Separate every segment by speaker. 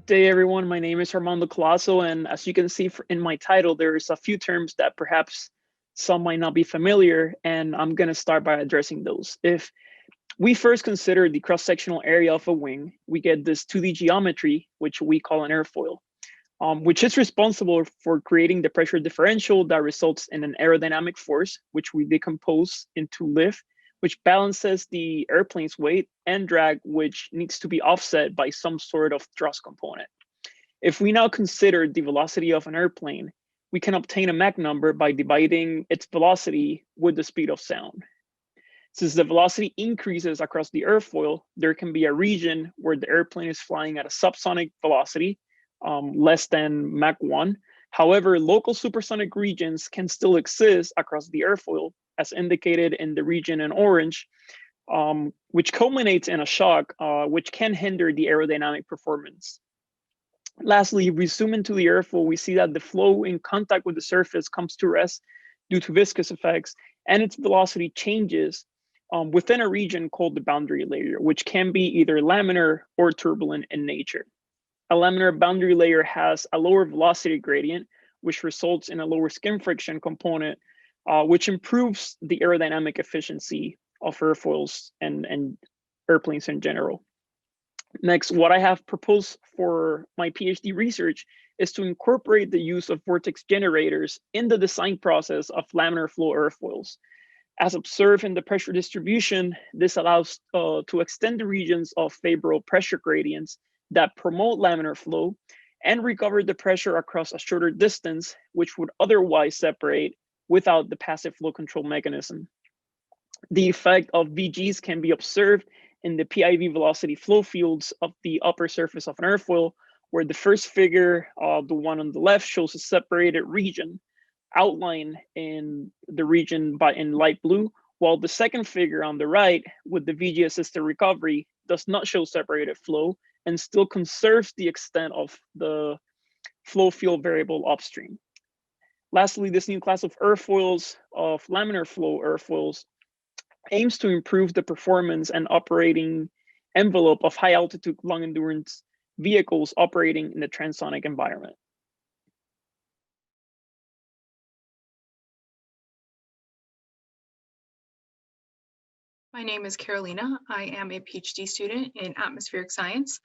Speaker 1: day, everyone. My name is Armando Colasso, and as you can see in my title, there's a few terms that perhaps some might not be familiar, and I'm going to start by addressing those. If we first consider the cross-sectional area of a wing, we get this 2D geometry, which we call an airfoil, which is responsible for creating the pressure differential that results in an aerodynamic force, which we decompose into lift, which balances the airplane's weight, and drag, which needs to be offset by some sort of thrust component. If we now consider the velocity of an airplane, we can obtain a Mach number by dividing its velocity with the speed of sound. Since the velocity increases across the airfoil, there can be a region where the airplane is flying at a subsonic velocity, less than Mach 1. However, local supersonic regions can still exist across the airfoil, as indicated in the region in orange, which culminates in a shock, which can hinder the aerodynamic performance. Lastly, if we zoom into the airfoil, we see that the flow in contact with the surface comes to rest due to viscous effects, and its velocity changes within a region called the boundary layer, which can be either laminar or turbulent in nature. A laminar boundary layer has a lower velocity gradient, which results in a lower skin friction component, which improves the aerodynamic efficiency of airfoils and airplanes in general. Next, what I have proposed for my PhD research is to incorporate the use of vortex generators in the design process of laminar flow airfoils. As observed in the pressure distribution, this allows to extend the regions of favorable pressure gradients that promote laminar flow and recover the pressure across a shorter distance, which would otherwise separate without the passive flow control mechanism. The effect of VGs can be observed in the PIV velocity flow fields of the upper surface of an airfoil, where the first figure, the one on the left, shows a separated region outlined in the region in light blue, while the second figure on the right with the VG assisted recovery does not show separated flow and still conserves the extent of the flow field variable upstream. Lastly, this new class of airfoils, of laminar flow airfoils, aims to improve the performance and operating envelope of high altitude, long endurance vehicles operating in the transonic environment.
Speaker 2: My name is Carolina. I am a PhD student in atmospheric science,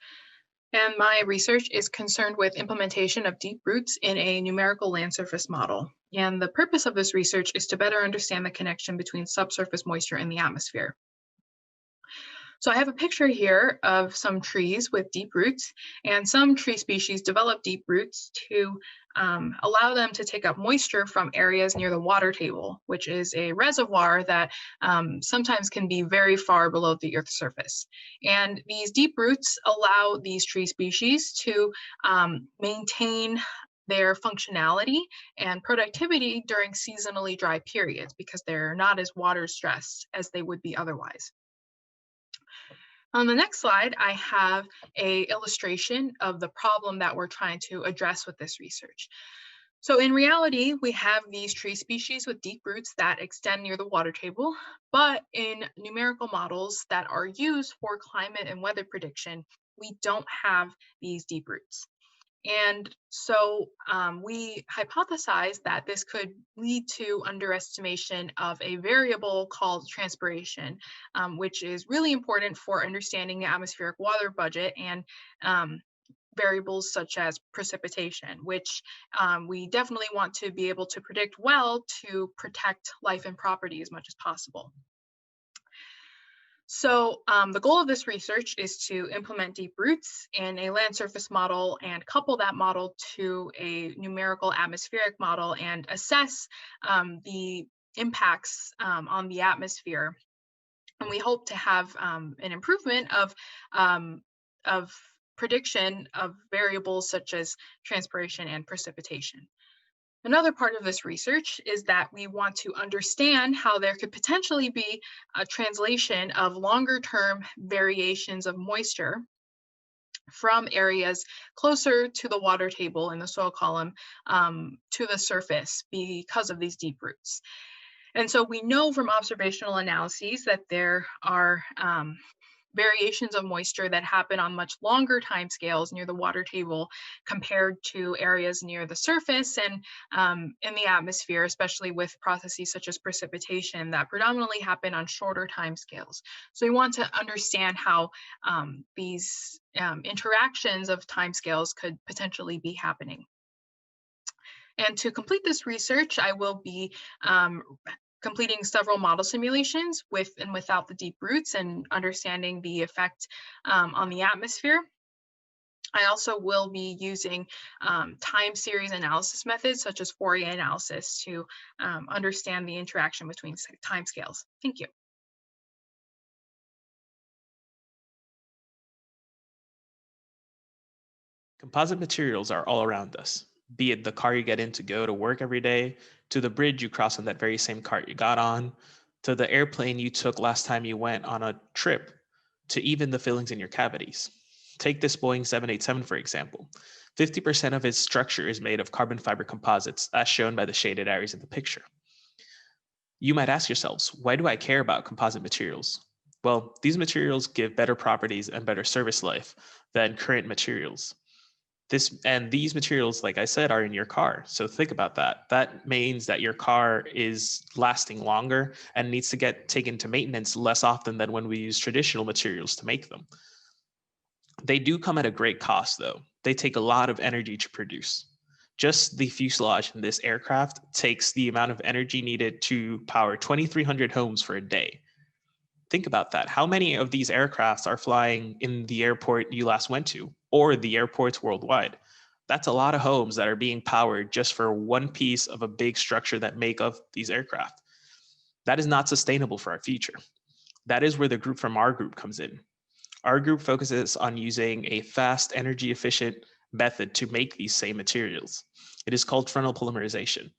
Speaker 2: and my research is concerned with implementation of deep roots in a numerical land surface model. And the purpose of this research is to better understand the connection between subsurface moisture and the atmosphere. So I have a picture here of some trees with deep roots, and some tree species develop deep roots to allow them to take up moisture from areas near the water table, which is a reservoir that sometimes can be very far below the Earth's surface. And these deep roots allow these tree species to maintain their functionality and productivity during seasonally dry periods because they're not as water stressed as they would be otherwise. On the next slide, I have an illustration of the problem that we're trying to address with this research. So in reality, we have these tree species with deep roots that extend near the water table, but in numerical models that are used for climate and weather prediction, we don't have these deep roots. And so we hypothesized that this could lead to underestimation of a variable called transpiration, which is really important for understanding the atmospheric water budget and variables such as precipitation, which we definitely want to be able to predict well to protect life and property as much as possible. So the goal of this research is to implement deep roots in a land surface model and couple that model to a numerical atmospheric model and assess the impacts on the atmosphere. And we hope to have an improvement of prediction of variables such as transpiration and precipitation. Another part of this research is that we want to understand how there could potentially be a translation of longer term variations of moisture from areas closer to the water table in the soil column to the surface because of these deep roots. And so we know from observational analyses that there are variations of moisture that happen on much longer time scales near the water table compared to areas near the surface and in the atmosphere, especially with processes such as precipitation that predominantly happen on shorter time scales. So we want to understand how these interactions of timescales could potentially be happening. And to complete this research, I will be completing several model simulations with and without the deep roots and understanding the effect on the atmosphere. I also will be using time series analysis methods such as Fourier analysis to understand the interaction between timescales. Thank you.
Speaker 3: Composite materials are all around us, be it the car you get in to go to work every day, to the bridge you cross on that very same cart you got on, to the airplane you took last time you went on a trip, to even the fillings in your cavities. Take this Boeing 787, for example. 50% of its structure is made of carbon fiber composites, as shown by the shaded areas in the picture. You might ask yourselves, why do I care about composite materials? Well, these materials give better properties and better service life than current materials. These materials, like I said, are in your car. So think about that. That means that your car is lasting longer and needs to get taken to maintenance less often than when we use traditional materials to make them. They do come at a great cost, though. They take a lot of energy to produce. Just the fuselage in this aircraft takes the amount of energy needed to power 2,300 homes for a day. Think about that. How many of these aircrafts are flying in the airport you last went to or the airports worldwide? That's a lot of homes that are being powered just for one piece of a big structure that make up these aircraft. That is not sustainable for our future. That is where the group from our group comes in. Our group focuses on using a fast, energy efficient method to make these same materials. It is called frontal polymerization.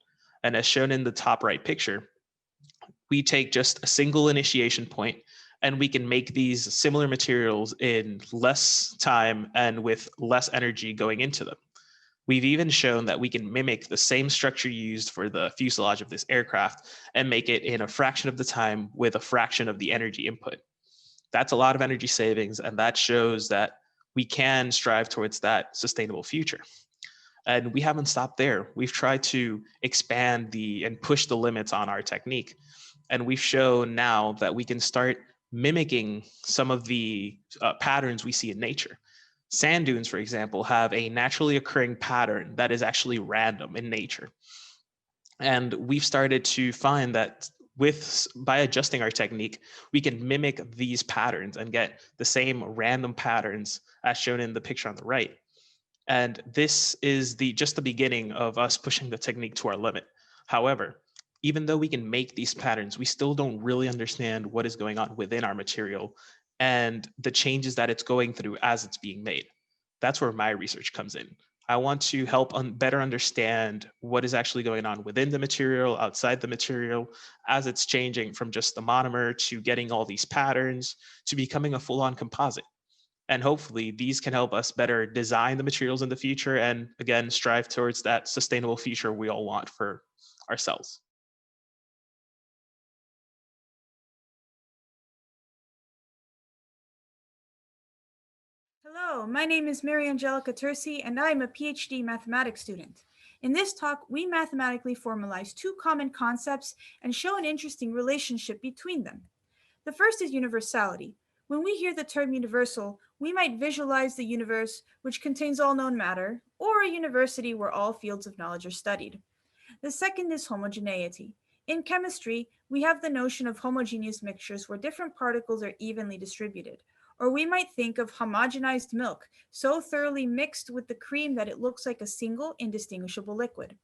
Speaker 3: And as shown in the top right picture, we take just a single initiation point and we can make these similar materials in less time and with less energy going into them. We've even shown that we can mimic the same structure used for the fuselage of this aircraft and make it in a fraction of the time with a fraction of the energy input. That's a lot of energy savings, and that shows that we can strive towards that sustainable future. And we haven't stopped there. We've tried to expand and push the limits on our technique. And we've shown now that we can start mimicking some of the patterns we see in nature. Sand dunes, for example, have a naturally occurring pattern that is actually random in nature. And we've started to find that by adjusting our technique, we can mimic these patterns and get the same random patterns as shown in the picture on the right. And this is just the beginning of us pushing the technique to our limit. However, even though we can make these patterns, we still don't really understand what is going on within our material and the changes that it's going through as it's being made. That's where my research comes in. I want to help better understand what is actually going on within the material, outside the material, as it's changing from just the monomer to getting all these patterns to becoming a full-on composite. And hopefully these can help us better design the materials in the future and again, strive towards that sustainable future we all want for ourselves.
Speaker 4: Hello, my name is Mary Angelica Terzi, and I am a PhD mathematics student. In this talk, we mathematically formalize two common concepts and show an interesting relationship between them. The first is universality. When we hear the term universal, we might visualize the universe, which contains all known matter, or a university where all fields of knowledge are studied. The second is homogeneity. In chemistry, we have the notion of homogeneous mixtures where different particles are evenly distributed. Or we might think of homogenized milk, so thoroughly mixed with the cream that it looks like a single indistinguishable liquid.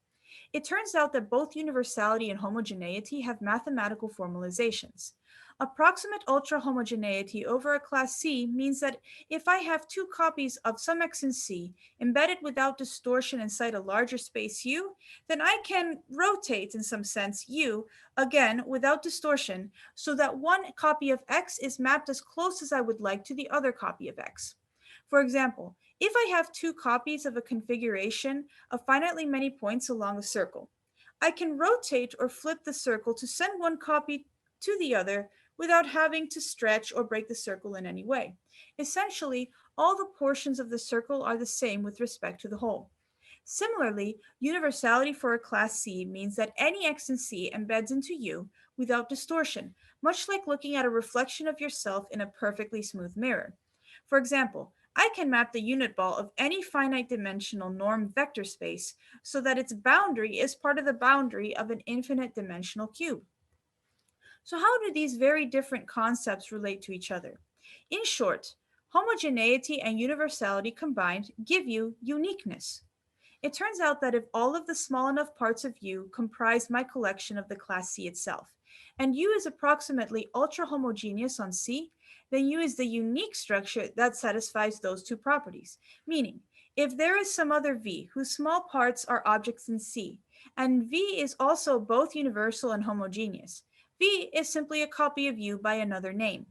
Speaker 4: It turns out that both universality and homogeneity have mathematical formalizations. Approximate ultra-homogeneity over a class C means that if I have two copies of some x in C embedded without distortion inside a larger space U, then I can rotate, in some sense, U, again without distortion, so that one copy of x is mapped as close as I would like to the other copy of x. For example, if I have two copies of a configuration of finitely many points along a circle, I can rotate or flip the circle to send one copy to the other without having to stretch or break the circle in any way. Essentially, all the portions of the circle are the same with respect to the whole. Similarly, universality for a class C means that any x in C embeds into U without distortion, much like looking at a reflection of yourself in a perfectly smooth mirror. For example, I can map the unit ball of any finite dimensional norm vector space so that its boundary is part of the boundary of an infinite dimensional cube. So, how do these very different concepts relate to each other? In short, homogeneity and universality combined give you uniqueness. It turns out that if all of the small enough parts of U comprise my collection of the class C itself, and U is approximately ultra homogeneous on C, then U is the unique structure that satisfies those two properties. Meaning, if there is some other V whose small parts are objects in C, and V is also both universal and homogeneous, V is simply a copy of U by another name.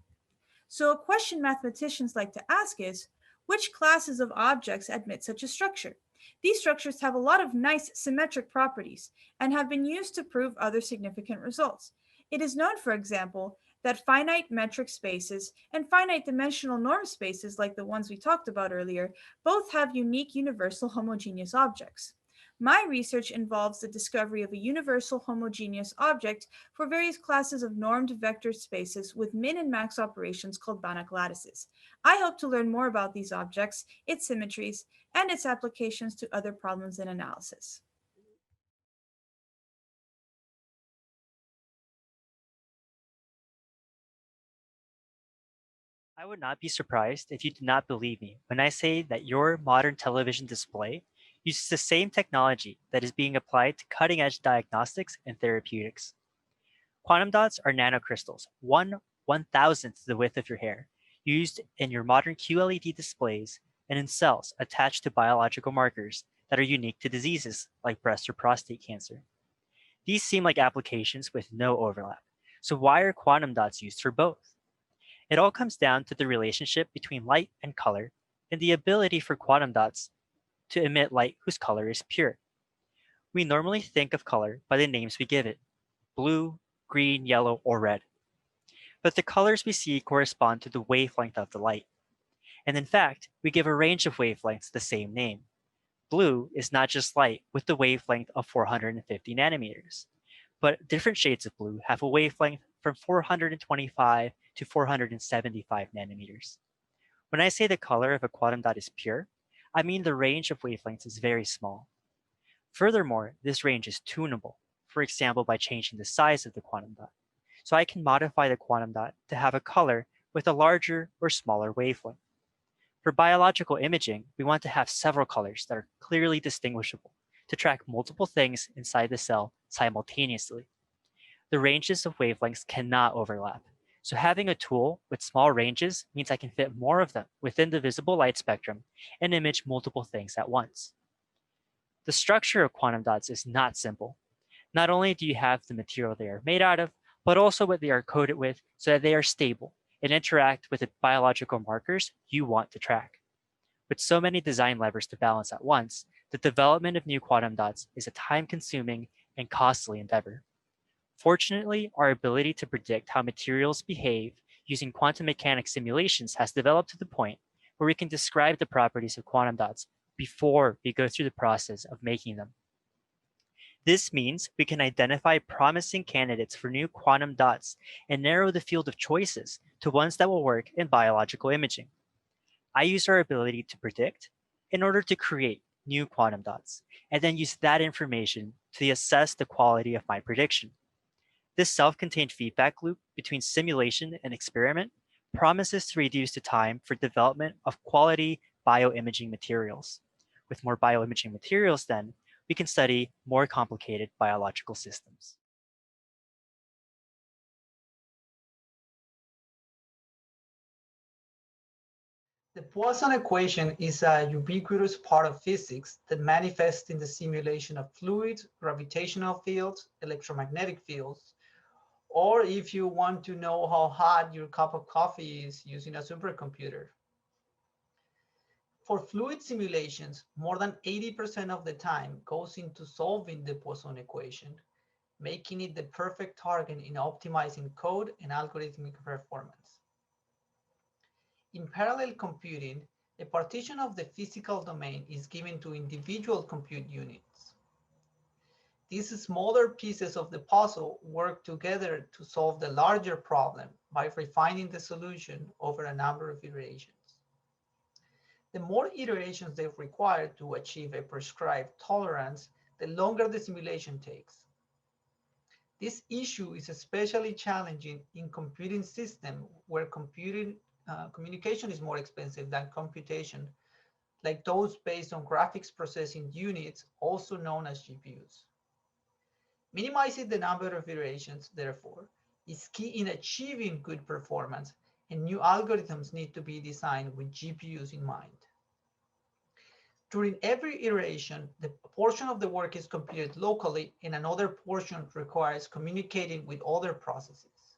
Speaker 4: So a question mathematicians like to ask is, which classes of objects admit such a structure? These structures have a lot of nice symmetric properties and have been used to prove other significant results. It is known, for example, that finite metric spaces and finite dimensional norm spaces, like the ones we talked about earlier, both have unique universal homogeneous objects. My research involves the discovery of a universal homogeneous object for various classes of normed vector spaces with min and max operations called Banach lattices. I hope to learn more about these objects, its symmetries, and its applications to other problems in analysis.
Speaker 5: I would not be surprised if you do not believe me when I say that your modern television display uses the same technology that is being applied to cutting-edge diagnostics and therapeutics. Quantum dots are nanocrystals, 1/1000th the width of your hair, used in your modern QLED displays and in cells attached to biological markers that are unique to diseases like breast or prostate cancer. These seem like applications with no overlap. So why are quantum dots used for both? It all comes down to the relationship between light and color and the ability for quantum dots to emit light whose color is pure. We normally think of color by the names we give it: blue, green, yellow, or red. But the colors we see correspond to the wavelength of the light. And in fact, we give a range of wavelengths the same name. Blue is not just light with the wavelength of 450 nanometers, but different shades of blue have a wavelength from 425 to 475 nanometers. When I say the color of a quantum dot is pure, I mean the range of wavelengths is very small. Furthermore, this range is tunable, for example by changing the size of the quantum dot. So I can modify the quantum dot to have a color with a larger or smaller wavelength. For biological imaging, we want to have several colors that are clearly distinguishable to track multiple things inside the cell simultaneously. The ranges of wavelengths cannot overlap, so having a tool with small ranges means I can fit more of them within the visible light spectrum and image multiple things at once. The structure of quantum dots is not simple. Not only do you have the material they are made out of, but also what they are coated with so that they are stable and interact with the biological markers you want to track. With so many design levers to balance at once, the development of new quantum dots is a time-consuming and costly endeavor. Fortunately, our ability to predict how materials behave using quantum mechanics simulations has developed to the point where we can describe the properties of quantum dots before we go through the process of making them. This means we can identify promising candidates for new quantum dots and narrow the field of choices to ones that will work in biological imaging. I use our ability to predict in order to create new quantum dots, and then use that information to assess the quality of my prediction. This self-contained feedback loop between simulation and experiment promises to reduce the time for development of quality bioimaging materials. With more bioimaging materials, then, we can study more complicated biological systems.
Speaker 6: The Poisson equation is a ubiquitous part of physics that manifests in the simulation of fluids, gravitational fields, electromagnetic fields, or if you want to know how hot your cup of coffee is using a supercomputer. For fluid simulations, more than 80% of the time goes into solving the Poisson equation, making it the perfect target in optimizing code and algorithmic performance. In parallel computing, a partition of the physical domain is given to individual compute units. These smaller pieces of the puzzle work together to solve the larger problem by refining the solution over a number of iterations. The more iterations they require to achieve a prescribed tolerance, the longer the simulation takes. This issue is especially challenging in computing systems where communication is more expensive than computation, like those based on graphics processing units, also known as GPUs. Minimizing the number of iterations, therefore, is key in achieving good performance, and new algorithms need to be designed with GPUs in mind. During every iteration, the portion of the work is computed locally and another portion requires communicating with other processes.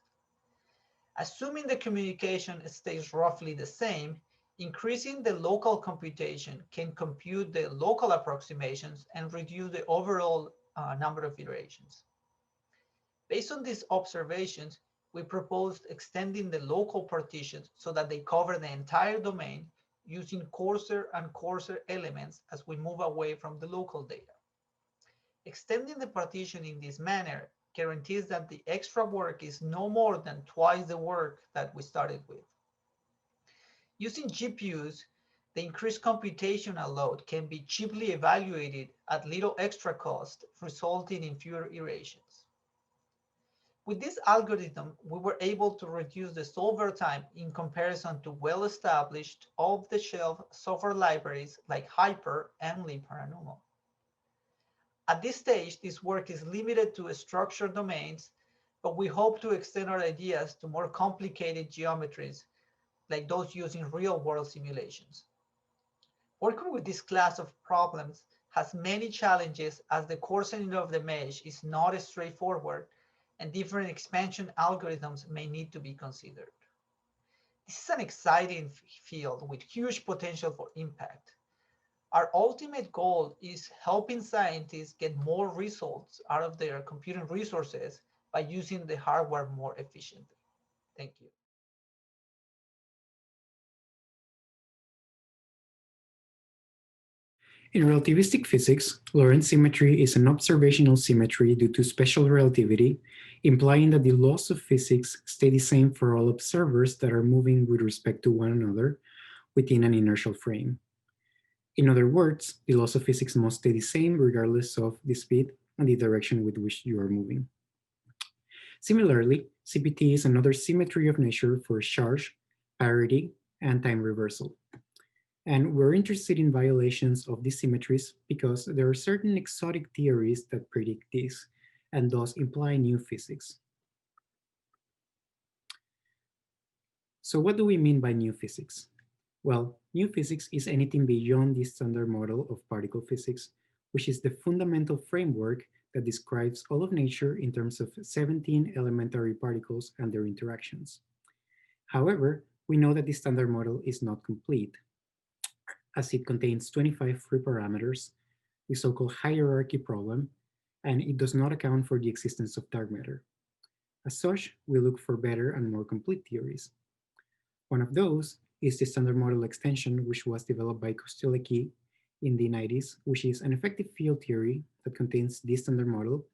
Speaker 6: Assuming the communication stays roughly the same, increasing the local computation can compute the local approximations and reduce the overall number of iterations. Based on these observations, we proposed extending the local partitions so that they cover the entire domain using coarser and coarser elements as we move away from the local data. Extending the partition in this manner guarantees that the extra work is no more than twice the work that we started with. Using GPUs, the increased computational load can be cheaply evaluated at little extra cost, resulting in fewer iterations. With this algorithm, we were able to reduce the solver time in comparison to well-established off-the-shelf software libraries like Hyper and LibParaNumo. At this stage, this work is limited to structured domains, but we hope to extend our ideas to more complicated geometries, like those using real-world simulations. Working with this class of problems has many challenges as the coarsening of the mesh is not straightforward and different expansion algorithms may need to be considered. This is an exciting field with huge potential for impact. Our ultimate goal is helping scientists get more results out of their computing resources by using the hardware more efficiently. Thank you.
Speaker 7: In relativistic physics, Lorentz symmetry is an observational symmetry due to special relativity, implying that the laws of physics stay the same for all observers that are moving with respect to one another within an inertial frame. In other words, the laws of physics must stay the same regardless of the speed and the direction with which you are moving. Similarly, CPT is another symmetry of nature for charge, parity, and time reversal. And we're interested in violations of these symmetries because there are certain exotic theories that predict this and thus imply new physics. So what do we mean by new physics? Well, new physics is anything beyond the standard model of particle physics, which is the fundamental framework that describes all of nature in terms of 17 elementary particles and their interactions. However, we know that the standard model is not complete, as it contains 25 free parameters, the so-called hierarchy problem, and it does not account for the existence of dark matter. As such, we look for better and more complete theories. One of those is the standard model extension, which was developed by Kostelecki in the 90s, which is an effective field theory that contains the standard model,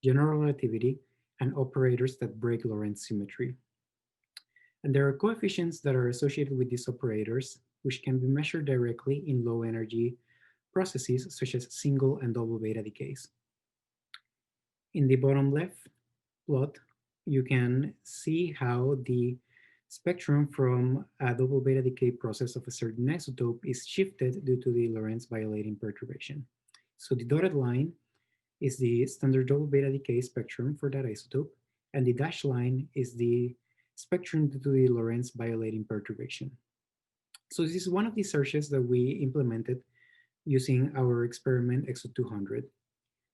Speaker 7: general relativity, and operators that break Lorentz symmetry. And there are coefficients that are associated with these operators, which can be measured directly in low energy processes such as single and double beta decays. In the bottom left plot, you can see how the spectrum from a double beta decay process of a certain isotope is shifted due to the Lorentz violating perturbation. So the dotted line is the standard double beta decay spectrum for that isotope, and the dashed line is the spectrum due to the Lorentz violating perturbation. So this is one of the searches that we implemented using our experiment EXO200.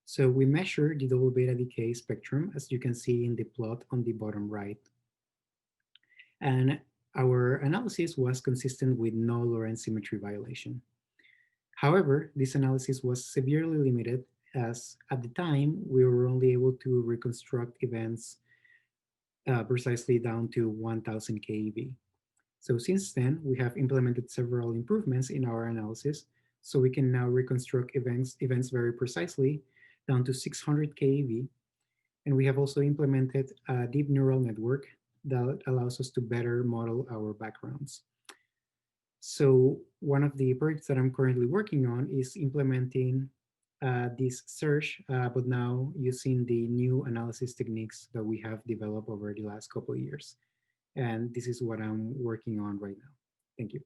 Speaker 7: So we measure the double beta decay spectrum, as you can see in the plot on the bottom right. And our analysis was consistent with no Lorentz symmetry violation. However, this analysis was severely limited as at the time, we were only able to reconstruct events precisely down to 1000 keV. So since then, we have implemented several improvements in our analysis, so we can now reconstruct events very precisely down to 600 keV. And we have also implemented a deep neural network that allows us to better model our backgrounds. So one of the projects that I'm currently working on is implementing this search, but now using the new analysis techniques that we have developed over the last couple of years. And this is what I'm working on right now. Thank you.